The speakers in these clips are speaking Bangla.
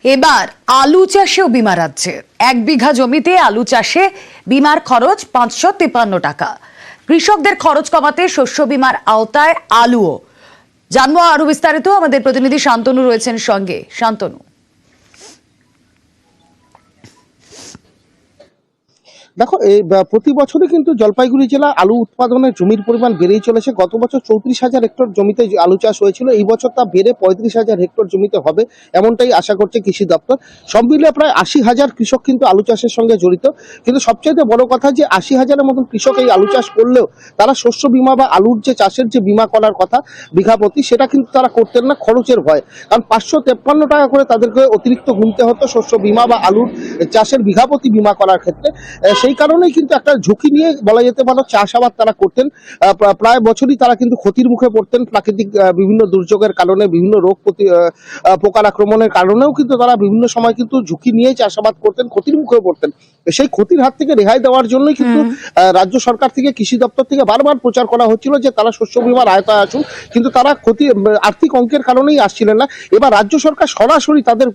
এবার আলু চাষেও বিমা রাজ্যে 1 বিঘা জমিতে আলু চাষে বিমার খরচ 553 টাকা। কৃষকদের খরচ কমাতে শস্য বিমার আওতায় আলুও। জানবো আরো বিস্তারিত, আমাদের প্রতিনিধি শান্তনু রয়েছেন সঙ্গে। শান্তনু, দেখো, এই প্রতি বছরই কিন্তু জলপাইগুড়ি জেলা আলু উৎপাদনের জমির পরিমাণ বেড়েই চলেছে। গত বছর 34,000 হেক্টর জমিতে আলু চাষ হয়েছিল, এই বছর তা বেড়ে 35,000 হেক্টর জমিতে হবে, এমনটাই আশা করছে কৃষি দপ্তর। সব মিলিয়ে প্রায় 80,000 কৃষক কিন্তু আলু চাষের সঙ্গে জড়িত। কিন্তু সবচেয়ে বড় কথা যে 80,000-এর মতন কৃষক এই আলু চাষ করলেও তারা শস্য বিমা বা আলুর যে চাষের যে বিমা করার কথা বিঘা প্রতি, সেটা কিন্তু তারা করতেন না খরচের ভয়। কারণ 553 টাকা করে তাদেরকে অতিরিক্ত গুনতে হতো শস্য বিমা বা আলুর চাষের বিঘা প্রতি বিমা করার ক্ষেত্রে। সেই কারণেই কিন্তু একটা ঝুঁকি নিয়ে বলা যেতে পারে চাষাবাদ তারা করতেন। প্রায় বছরই তারা কিন্তু ক্ষতির মুখে পড়তেন। প্রাকৃতিক বিভিন্ন দুর্যোগের কারণে, বিভিন্ন রোগ পোকার আক্রমণের কারণেও কিন্তু তারা বিভিন্ন সময় কিন্তু ঝুঁকি নিয়ে চাষাবাদ করতেন, ক্ষতির মুখে পড়তেন। সেই ক্ষতির হাত থেকে রেহাই দেওয়ার জন্যই কিন্তু রাজ্য সরকার থেকে, কৃষি দপ্তর থেকে বারবার প্রচার করা হচ্ছিল যে তারা শস্য বিমার আওতায় আসুন, কিন্তু তারা আর্থিক অঙ্কের কারণেই আসছিলেন না। এবার রাজ্য সরকার সরাসরি তাদের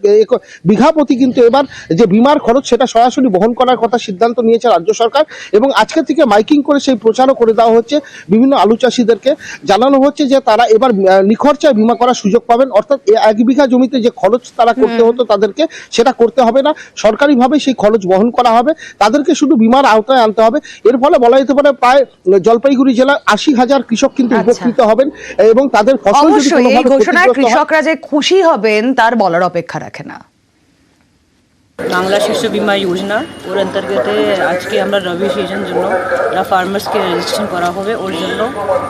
বিঘা প্রতি কিন্তু এবার যে বিমার খরচ সেটা সরাসরি বহন করার কথা সিদ্ধান্ত নিয়েছে রাজ্য সরকার। এবং আজকে থেকে মাইকিং করে সেই প্রচারও করে দেওয়া হচ্ছে। বিভিন্ন আলু চাষিদেরকে জানানো হচ্ছে যে তারা এবার নিখরচায় বিমা করার সুযোগ পাবেন। অর্থাৎ 1 বিঘা জমিতে যে খরচ তারা করতে হতো তাদেরকে, সেটা করতে হবে না, সরকারিভাবে সেই খরচ বহন করা হবে, তাদেরকে শুধু বিমার আওতায় আনতে হবে। এর ফলে বলা যেতে পারে প্রায় জলপাইগুড়ি জেলার 80,000 কৃষক কিন্তু উপকৃত হবেন এবং তাদের ফসল যদি এই ঘোষণায় কৃষকরা যে খুশি হবেন তার বলার অপেক্ষা রাখে না। বাংলা শস্য বিমা যোজনা ওর অন্তর্গত আজকে আমরা রবি সিজন জন্য ফার্মার্সকে রেজিস্ট্রেশন করা হবে, ওর জন্য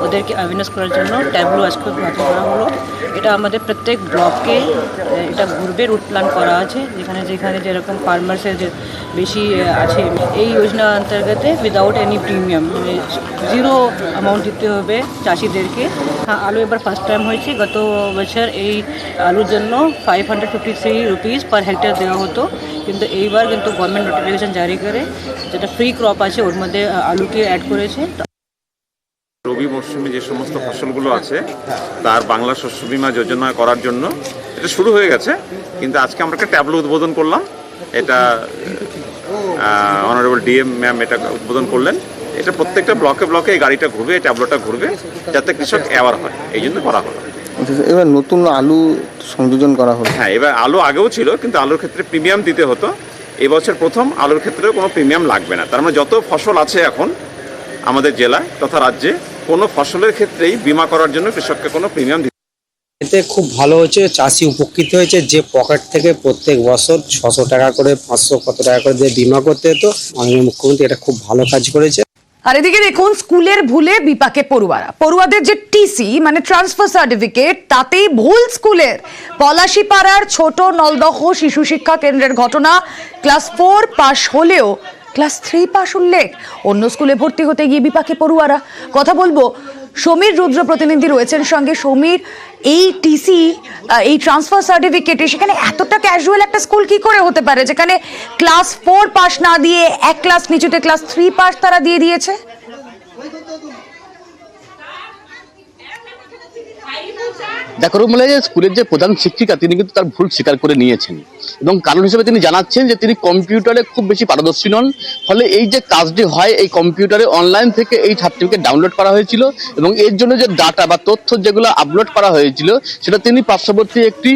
ওদেরকে অ্যাওয়ারনেস করার জন্য ট্যাবলো আজকে উদ্ঘাটন করা হলো। এটা আমাদের প্রত্যেক ব্লককে এটা ঘুরবে, রুট প্ল্যান করা আছে, যেখানে যেখানে যেরকম ফার্মার্সের যে বেশি আছে। এই যোজনা অন্তর্গত উইদাউট এনি প্রিমিয়াম, মানে 0 অ্যামাউন্ট দিতে হবে চাষিদেরকে। হ্যাঁ, আলু এবার ফার্স্ট টাইম হয়েছে। গত বছর এই আলুর জন্য 553 রুপিস পার হেক্টর দেওয়া হতো, কিন্তু এইবার কিন্তু গভর্নমেন্ট নোটিফিকেশন জারি করে যেটা ফ্রি ক্রপ আছে ওর মধ্যে আলুকে অ্যাড করেছে। রবি মরশুমে যে সমস্ত ফসলগুলো আছে তার বাংলা শস্য বীমা যোজনা করার জন্য এটা শুরু হয়ে গেছে, কিন্তু আজকে আমরা একটা ট্যাবলো উদ্বোধন করলাম। এটা অনারেবল ডিএম ম্যাম এটা উদ্বোধন করলেন। এটা প্রত্যেকটা ব্লকে ব্লকে এই গাড়িটা ঘুরবে, এই ট্যাবলোটা ঘুরবে, যাতে কৃষক অ্যাওয়ার হয়, এই জন্য করা হলো। এবার নতুন আলু সংযোজন করা হলো। হ্যাঁ, এবার আলু আগেও ছিল, কিন্তু আলুর ক্ষেত্রে প্রিমিয়াম দিতে হতো। এবছর প্রথম আলুর ক্ষেত্রেও কোনো প্রিমিয়াম লাগবে না। তার মানে যত ফসল আছে এখন আমাদের জেলায় তথা রাজ্যে, কোনো ফসলের ক্ষেত্রেই বিমা করার জন্য কৃষককে কোনো প্রিমিয়াম দিতে। এতে খুব ভালো হচ্ছে, চাষি উপকৃত হয়েছে। যে পকেট থেকে প্রত্যেক বছর 600 টাকা করে 500 কত টাকা করে দিয়ে বিমা করতে হতো, মাননীয় মুখ্যমন্ত্রী এটা খুব ভালো কাজ করেছে। আর এদিকে দেখুন, স্কুলের ভুলে বিপাকে পড়ুয়াদের যে টিসি মানে ট্রান্সফার সার্টিফিকেট, তাতেই ভুল স্কুলের। পলাশীপাড়ার ছোট নলদহ শিশু শিক্ষা কেন্দ্রের ঘটনা। ক্লাস 4 পাশ হলেও ক্লাস 3 পাশ উল্লেখ। অন্য স্কুলে ভর্তি হতে গিয়ে বিপাকে পড়ুয়ারা। কথা বলবো, সমীর রুদ্র প্রতিনিধি রয়েছেন সঙ্গে। সমীর, এই টিসি, এই ট্রান্সফার সার্টিফিকেটে সেখানে এতটা ক্যাজুয়াল একটা স্কুল কি করে হতে পারে, যেখানে ক্লাস 4 পাস না দিয়ে এক ক্লাস নিচুতে ক্লাস 3 পাস তারা দিয়ে দিয়েছে? দেখো রুমলে, স্কুলের যে প্রধান শিক্ষিকা তিনি কিন্তু তার ভুল স্বীকার করে নিয়েছেন এবং কারণ হিসেবে তিনি জানাচ্ছেন যে তিনি কম্পিউটারে খুব বেশি পারদর্শী নন। ফলে এই যে কাজটি হয়, এই কম্পিউটারে অনলাইন থেকে এই সার্টিফিকেট ডাউনলোড করা হয়েছিল এবং এর জন্য যে ডাটা বা তথ্য যেগুলো আপলোড করা হয়েছিল সেটা তিনি পার্শ্ববর্তী একটি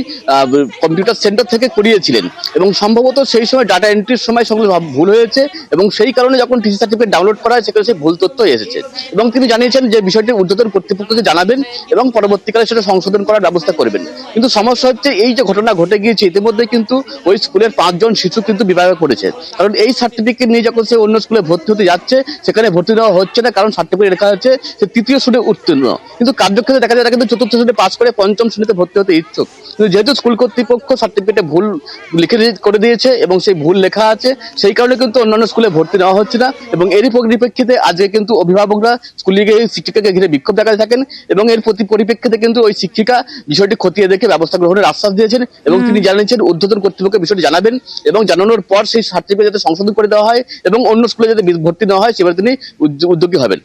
কম্পিউটার সেন্টার থেকে করিয়েছিলেন এবং সম্ভবত সেই সময় ডাটা এন্ট্রির সময় সেগুলো ভুল হয়েছে এবং সেই কারণে যখন টিসি সার্টিফিকেট ডাউনলোড করা হয় সেখানে সেই ভুল তথ্য এসেছে এবং তিনি জানিয়েছেন যে বিষয়টি ঊর্ধ্বতন কর্তৃপক্ষকে জানাবেন এবং পরবর্তীকালে সেটা সংশোধন করার ব্যবস্থা করবেন। কিন্তু সমস্যা হচ্ছে, এই যে ঘটনা ঘটে গিয়েছে ইতিমধ্যে কিন্তু ওই স্কুলের 5 জন শিশু কিন্তু বিভাগে পড়েছে। কারণ এই সার্টিফিকেট নিয়ে যখন সে অন্য স্কুলে ভর্তি হতে যাচ্ছে সেখানে ভর্তি দেওয়া হচ্ছে না, কারণ সার্টিফিকেট লেখা হচ্ছে সে 3য় শ্রেণীতে উত্তীর্ণ, কিন্তু কার্যক্ষেত্রে দেখা যায় কিন্তু 4র্থ শ্রেণীতে পাস করে 5ম শ্রেণীতে ভর্তি হতে ইচ্ছুক। কিন্তু যেহেতু স্কুল কর্তৃপক্ষ সার্টিফিকেটে ভুল লিখে করে দিয়েছে এবং সেই ভুল লেখা আছে, সেই কারণে কিন্তু অন্যান্য স্কুলে ভর্তি নেওয়া হচ্ছে না এবং এরই পরিপ্রেক্ষিতে আজকে কিন্তু অভিভাবকরা স্কুলে গিয়ে শিক্ষিকাকে ঘিরে বিক্ষোভ দেখাতে থাকেন এবং এর পরিপ্রেক্ষিতে কিন্তু ওই শিক্ষিকা বিষয়টি খতিয়ে দেখে ব্যবস্থা গ্রহণের আশ্বাস দিয়েছেন এবং তিনি জানিয়েছেন ঊর্ধ্বতন কর্তৃপক্ষকে বিষয়টি জানাবেন এবং জানানোর পর সেই সার্টিফিকেট যাতে সংশোধন করে দেওয়া হয় এবং অন্য স্কুলে যাতে ভর্তি নেওয়া হয় সেবার তিনি উদ্যোগী হবেন।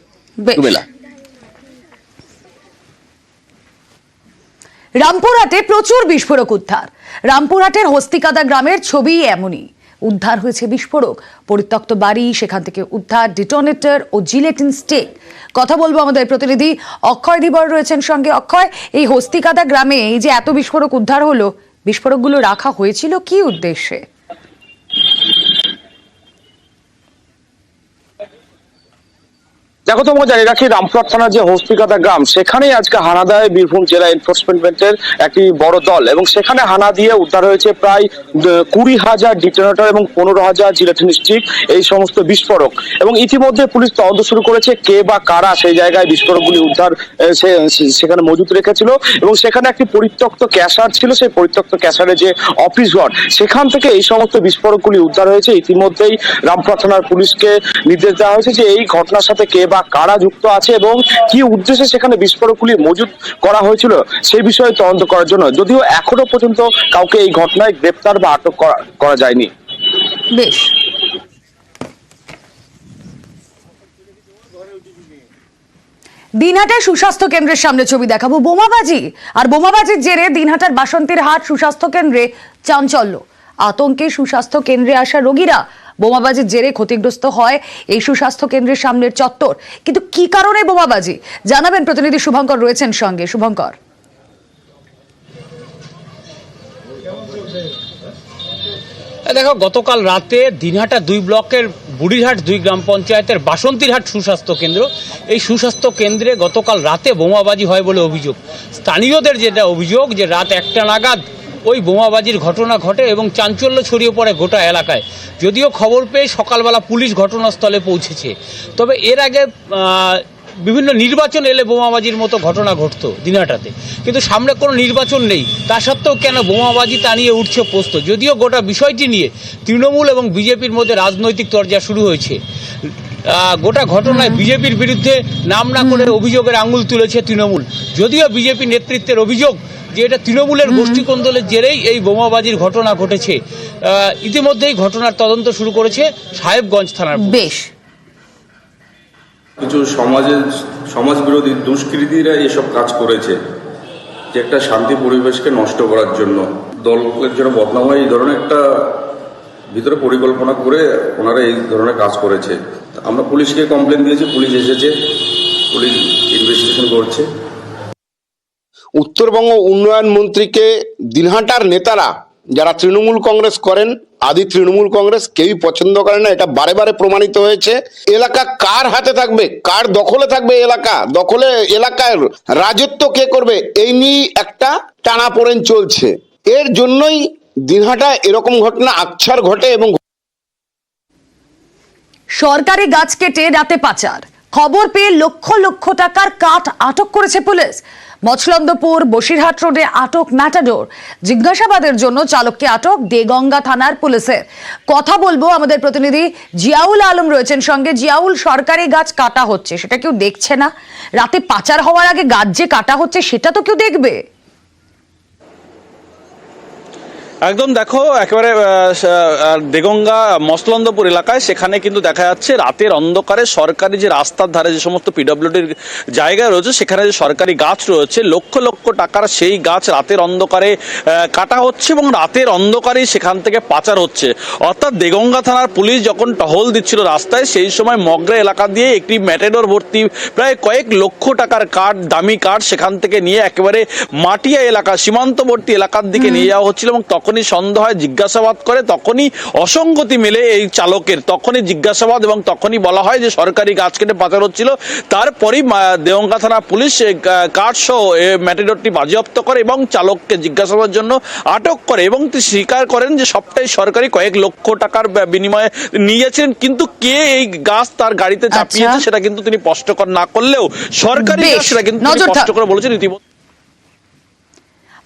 রামপুরহাটে প্রচুর বিস্ফোরক উদ্ধার। রামপুরহাটের হস্তিকাদা গ্রামের ছবি এমনই। উদ্ধার হয়েছে বিস্ফোরক, পরিত্যক্ত বাড়ি, সেখান থেকে উদ্ধার ডিটোনেটর ও জিলেটিন স্টিক। কথা বলবো আমাদের প্রতিনিধি অক্ষয় ধীবর রয়েছেন সঙ্গে। অক্ষয়, এই হস্তিকাদা গ্রামে এই যে এত বিস্ফোরক উদ্ধার হলো, বিস্ফোরকগুলো রাখা হয়েছিল কি উদ্দেশ্যে? দেখো, তোমাকে জানিয়ে রাখি, রামপুরহাট থানার যে হস্তিকাদা গ্রাম, সেখানেই আজকে হানা দেয় বীরভূম জেলা এনফোর্সমেন্টের একটি বড় দল, এবং সেখানে হানা দিয়ে উদ্ধার হয়েছে প্রায় 20,000 ডিটোনেটর এবং 15,000 জিলেটিন স্টিক, এই সমস্ত বিস্ফোরক। এবং ইতিমধ্যে পুলিশ তদন্ত শুরু করেছে কে বা কারা সেই জায়গায় বিস্ফোরকগুলি উদ্ধার সেখানে মজুত রেখেছিল। এবং সেখানে একটি পরিত্যক্ত ক্যাশার ছিল, সেই পরিত্যক্ত ক্যাশারের যে অফিস ঘর, সেখান থেকে এই সমস্ত বিস্ফোরকগুলি উদ্ধার হয়েছে। ইতিমধ্যেই রামপুরহাট থানার পুলিশকে নির্দেশ দেওয়া হয়েছে যে এই ঘটনার সাথে কে বা কারা যুক্ত আছে এবং কি উদ্দেশ্যে সেখানে বিস্ফোরকগুলি মজুত করা হয়েছিল সেই বিষয়ে তদন্ত করার জন্য। যদিও এখনো পর্যন্ত কাউকে এই ঘটনায় গ্রেপ্তার বা আটক করা যায়নি। বেশ, দিনহাটার সুস্বাস্থ্য কেন্দ্রের সামনে ছবি দেখাবো। বোমাবাজি আর বোমাবাজির জেরে দিনহাটার বাসন্তীর হাট সুস্বাস্থ্য কেন্দ্রে চাঞ্চল্য। আতঙ্কে সুস্বাস্থ্য কেন্দ্রে আসা রোগীরা। বোমাবাজির জেরে ক্ষতিগ্রস্ত হয় এই সুস্বাস্থ্য কেন্দ্রের সামনের চত্বর। কিন্তু কি কারণে বোমাবাজি জানাবেন প্রতিনিধি শুভঙ্কর রয়েছেন সঙ্গে। শুভঙ্কর, দেখো, গতকাল রাতে দিনহাটা 2 ব্লকের বুড়িরহাট 2 গ্রাম পঞ্চায়েতের বাসন্তীরহাট সুস্বাস্থ্য কেন্দ্র, এই সুস্বাস্থ্য কেন্দ্রে গতকাল রাতে বোমাবাজি হয় বলে অভিযোগ। স্থানীয়দের যেটা অভিযোগ যে রাত 1টা নাগাদ ওই বোমাবাজির ঘটনা ঘটে এবং চাঞ্চল্য ছড়িয়ে পড়ে গোটা এলাকায়। যদিও খবর পেয়ে সকালবেলা পুলিশ ঘটনাস্থলে পৌঁছেছে, তবে এর আগে বিভিন্ন নির্বাচন এলে বোমাবাজির মতো ঘটনা ঘটতো দিনহাটাতে, কিন্তু সামনে কোনো নির্বাচন নেই। তা সত্ত্বেও কেন বোমাবাজি তা নিয়ে উঠছে প্রশ্ন। যদিও গোটা বিষয়টি নিয়ে তৃণমূল এবং বিজেপির মধ্যে রাজনৈতিক তরজা শুরু হয়েছে। গোটা ঘটনায় বিজেপির বিরুদ্ধে নাম না করে অভিযোগের আঙুল তুলেছে তৃণমূল। যদিও বিজেপি নেতৃত্বের অভিযোগ যে এটা তৃণমূলের গোষ্ঠীকন্দলের জেরেই এই বোমাবাজির ঘটনা ঘটেছে। ইতিমধ্যেই ঘটনার তদন্ত শুরু করেছে সাহেবগঞ্জ থানার। বেশ, কিছু সমাজ বিরোধী দুষ্কৃতীরা এসব কাজ করেছে, যে একটা শান্তি পরিবেশকে নষ্ট করার জন্য, দলের জন্য বদনাম হয়, এই ধরনের একটা ভিতরে পরিকল্পনা করে ওনারা এই ধরনের কাজ করেছে। আমরা পুলিশকে কমপ্লেন দিয়েছি, পুলিশ এসেছে, পুলিশ ইনভেস্টিগেশন করছে। উত্তরবঙ্গ উন্নয়ন মন্ত্রীকে দিনহাটার নেতারা যারা তৃণমূল কংগ্রেস করেন, আদি তৃণমূল কংগ্রেস, কেউই পছন্দ করে না। এটা বারে বারে প্রমাণিত হয়েছে। এলাকা কার হাতে থাকবে, কার দখলে থাকবে এলাকা, এলাকার রাজত্ব কে করবে, এই নিয়ে একটা টানাপোড়েন চলছে। এর জন্যই দিনহাটা এরকম ঘটনা আকছার ঘটে। এবং সরকারি গাছ কেটে রাতে পাচার, খবর পেয়ে লক্ষ লক্ষ টাকার কাঠ আটক করেছে পুলিশ। মছলন্দপুর বসিরহাট রোডে আটক ম্যাটাডোর। জিজ্ঞাসাবাদের জন্য চালককে আটক দেগঙ্গা থানার পুলিশের। কথা বলবো আমাদের প্রতিনিধি জিয়াউল আলম রয়েছেন সঙ্গে। জিয়াউল, সরকারি গাছ কাটা হচ্ছে, সেটা কেউ দেখছে না? রাতে পাচার হওয়ার আগে গাছ যে কাটা হচ্ছে সেটা তো কেউ দেখবে। একদম, দেখো, একেবারে দেগঙ্গা মসলন্দপুর এলাকায় সেখানে কিন্তু দেখা যাচ্ছে রাতের অন্ধকারে সরকারি যে রাস্তার ধারে যে সমস্ত পিডব্লিউডির জায়গা রয়েছে, সেখানে যে সরকারি গাছ রয়েছে, লক্ষ লক্ষ টাকার সেই গাছ রাতের অন্ধকারে কাটা হচ্ছে এবং রাতের অন্ধকারেই সেখান থেকে পাচার হচ্ছে। অর্থাৎ দেগঙ্গা থানার পুলিশ যখন টহল দিচ্ছিল রাস্তায়, সেই সময় মগরা এলাকা দিয়ে একটি ম্যাটাডোর ভর্তি প্রায় কয়েক লক্ষ টাকার কাঠ, দামি কাঠ সেখান থেকে নিয়ে একেবারে মাটিয়া এলাকা, সীমান্তবর্তী এলাকার দিকে নিয়ে যাওয়া হচ্ছিল। এবং তখনই সন্দেহ হয়, জিজ্ঞাসাবাদ করে, তখনই অসঙ্গতি মেলে এই চালকের। তখনই জিজ্ঞাসাবাদ এবং তখনই বলা হয় যে সরকারি গাছ কেটে পাচার হচ্ছিল। তারপরই দেগঙ্গা থানা পুলিশ কাঠ সহ ম্যাটাডোরটি বাজেয়াপ্ত করে এবং চালককে জিজ্ঞাসাবাদের জন্য আটক করে। এবং তিনি স্বীকার করেন যে সবটাই সরকারি, কয়েক লক্ষ টাকার বিনিময়ে নিয়ে যাচ্ছেন। কিন্তু কে এই গাছ তার গাড়িতে চাপিয়েছে সেটা কিন্তু তিনি স্পষ্টকর না করলেও সরকারি গাছ সেটা কিন্তু স্পষ্ট করে বলেছেন। ইতিমধ্যে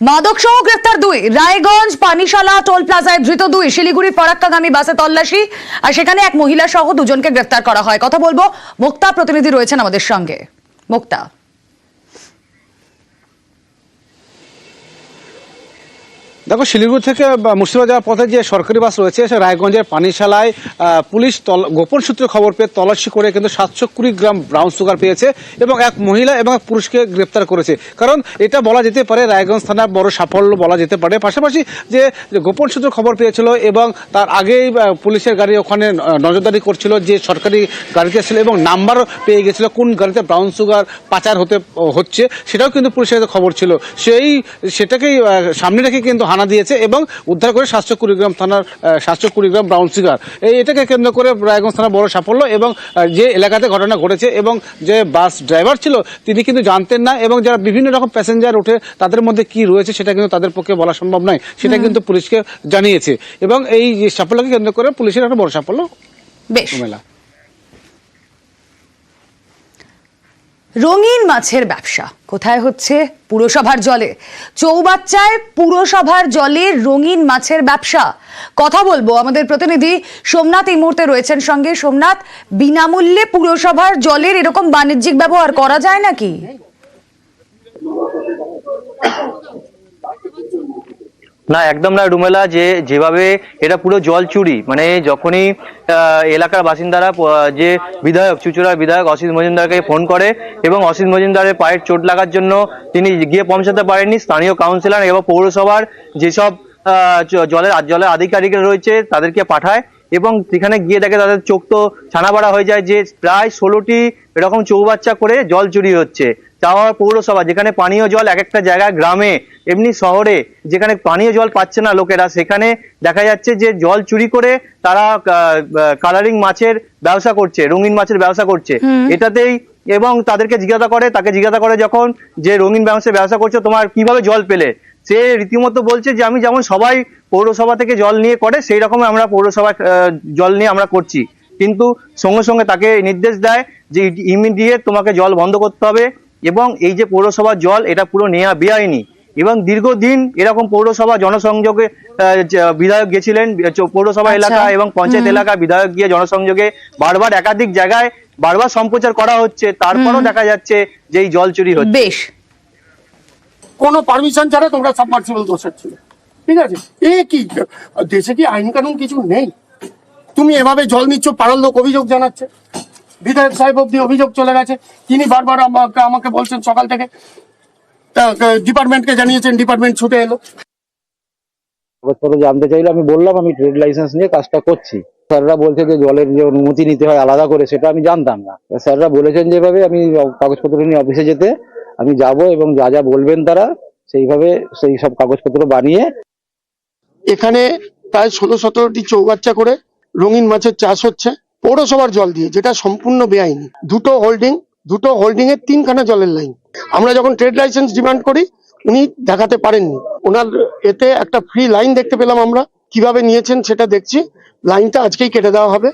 মাদক সহ গ্রেফতার 2, রায়গঞ্জ পানিশালা টোল প্লাজায় ধৃত 2, শিলিগুড়ি ফরাক্কাগামী বাসে তল্লাশি, আর সেখানে এক মহিলা সহ 2জনকে গ্রেফতার করা হয়। কথা বলবো, মুক্তা প্রতিনিধি রয়েছেন আমাদের সঙ্গে। মুক্তা, দেখো, শিলিগুড়ি থেকে মুর্শিদাবাদ যাওয়ার পথে যে সরকারি বাস রয়েছে, সে রায়গঞ্জের পানিশালায় পুলিশ গোপন সূত্রে খবর পেয়ে তল্লাশি করে কিন্তু 720 গ্রাম ব্রাউন সুগার পেয়েছে এবং এক মহিলা এবং এক পুরুষকে গ্রেপ্তার করেছে। কারণ এটা বলা যেতে পারে রায়গঞ্জ থানার বড় সাফল্য বলা যেতে পারে। পাশাপাশি যে গোপন সূত্রে খবর পেয়েছিল এবং তার আগেই পুলিশের গাড়ি ওখানে নজরদারি করছিল, যে সরকারি গাড়িতে ছিল এবং নাম্বারও পেয়ে গেছিল কোন গাড়িতে ব্রাউন সুগার পাচার হচ্ছে, সেটাও কিন্তু পুলিশের কাছে খবর ছিল। সেটাকেই সামনে রেখে কিন্তু হানা দিয়েছে এবং উদ্ধার করে 720 গ্রাম থানার 720 গ্রাম ব্রাউন সুগার। এটাকে কেন্দ্র করে রায়গঞ্জ থানার বড় সাফল্য। এবং যে এলাকাতে ঘটনা ঘটেছে এবং যে বাস ড্রাইভার ছিল তিনি কিন্তু জানতেন না, এবং যারা বিভিন্ন রকম প্যাসেঞ্জার ওঠে তাদের মধ্যে কি রয়েছে সেটা কিন্তু তাদের পক্ষে বলা সম্ভব নয়, সেটা কিন্তু পুলিশকে জানিয়েছে। এবং এই সাফল্যকে কেন্দ্র করে পুলিশের একটা বড় সাফল্য বেশ। মেলা রঙিন মাছের ব্যবসা কোথায় হচ্ছে? পুরসভার জলে। চৌবাচ্চায় পুরসভার জলে রঙিন মাছের ব্যবসা। কথা বলবো আমাদের প্রতিনিধি সোমনাথ এই মুহূর্তে রয়েছেন সঙ্গে। সোমনাথ, বিনামূল্যে পুরসভার জলের এরকম বাণিজ্যিক ব্যবহার করা যায় নাকি? না, একদম না রুমেলা। যেভাবে এটা পুরো জল চুরি, মানে যখনই এলাকার বাসিন্দারা যে বিধায়ক, চুঁচুড়ার বিধায়ক অসিত মজুমদারকে ফোন করে এবং অসিত মজুমদারের পায়ের চোট লাগার জন্য তিনি গিয়ে পৌঁছাতে পারেননি, স্থানীয় কাউন্সিলর এবং পৌরসভার যেসব জলের আধিকারিকরা রয়েছে তাদেরকে পাঠায় এবং সেখানে গিয়ে দেখে তাদের চোখ তো ছানাবাড়া হয়ে যায় যে প্রায় 16টি এরকম চৌবাচ্চা করে জল চুরি হচ্ছে। চাওয়া পৌরসভা, যেখানে পানীয় জল এক একটা জায়গায়, গ্রামে এমনি শহরে যেখানে পানীয় জল পাচ্ছে না লোকেরা, সেখানে দেখা যাচ্ছে যে জল চুরি করে তারা কালারিং মাছের ব্যবসা করছে, রঙিন মাছের ব্যবসা করছে। এটাতেই এবং তাকে জিজ্ঞাসা করে যখন যে রঙিন মাছের ব্যবসা করছো তোমার কিভাবে জল পেলে, সে রীতিমতো বলছে যে আমি যেমন সবাই পৌরসভা থেকে জল নিয়ে করে সেই রকম আমরা পৌরসভা জল নিয়ে আমরা করছি। কিন্তু সঙ্গে সঙ্গে তাকে নির্দেশ দেয় যে ইমিডিয়েট তোমাকে জল বন্ধ করতে হবে এবং এই যে পৌরসভার জল এটা পুরো নেওয়া বেআইনি। এবং দীর্ঘদিন এরকম পৌরসভা জনসংযোগে বিধায়ক গেছিলেন, পৌরসভা এলাকা এবং পঞ্চায়েত এলাকা বিধায়ক গিয়ে জনসংযোগে বারবার একাধিক জায়গায় বারবার সম্প্রচার করা হচ্ছে, তারপরও দেখা যাচ্ছে যে এই জল চুরি হচ্ছে। বেশ, কোনো পারমিশন ছাড়া তোমরা সাবমার্সিবল বসাচ্ছিল, ঠিক আছে? কি দেশে কি আইন কানুন কিছু নেই? তুমি এভাবে জল নিচ্ছ, পাড়ার লোক অভিযোগ জানাচ্ছে, বিধায়ক সাহেব অব্দি অভিযোগ চলে গেছে। তিনি বারবার আমাকে বলছেন সকাল থেকে, ডিপার্টমেন্টকে জানিয়েছেন, ডিপার্টমেন্ট ছুটে এলো। কাগজপত্র জানতে চাইলে আমি বললাম আমি ট্রেড লাইসেন্স নিয়ে কাজটা করছি। স্যাররা বলছে যে জলের যে অনুমতি নিতে হয় আলাদা করে, সেটা আমি জানতাম না। স্যাররা বলেছেন যেভাবে আমি কাগজপত্র নিয়ে অফিসে যেতে আমি যাব এবং যা যা বলবেন তারা সেইভাবে সেই সব কাগজপত্র বানিয়ে। এখানে প্রায় 16-17টি চৌবাচ্চা করে রঙিন মাছের চাষ হচ্ছে পৌরসভার জল দিয়ে, যেটা সম্পূর্ণ বেআইনি। দুটো হোল্ডিং এর 3খানা জলের লাইন। আমরা যখন ট্রেড লাইসেন্স ডিমান্ড করি উনি দেখাতে পারেননি। ওনার এতে একটা ফ্রি লাইন দেখতে পেলাম আমরা, কিভাবে নিয়েছেন সেটা দেখছি। লাইনটা আজকেই কেটে দেওয়া হবে।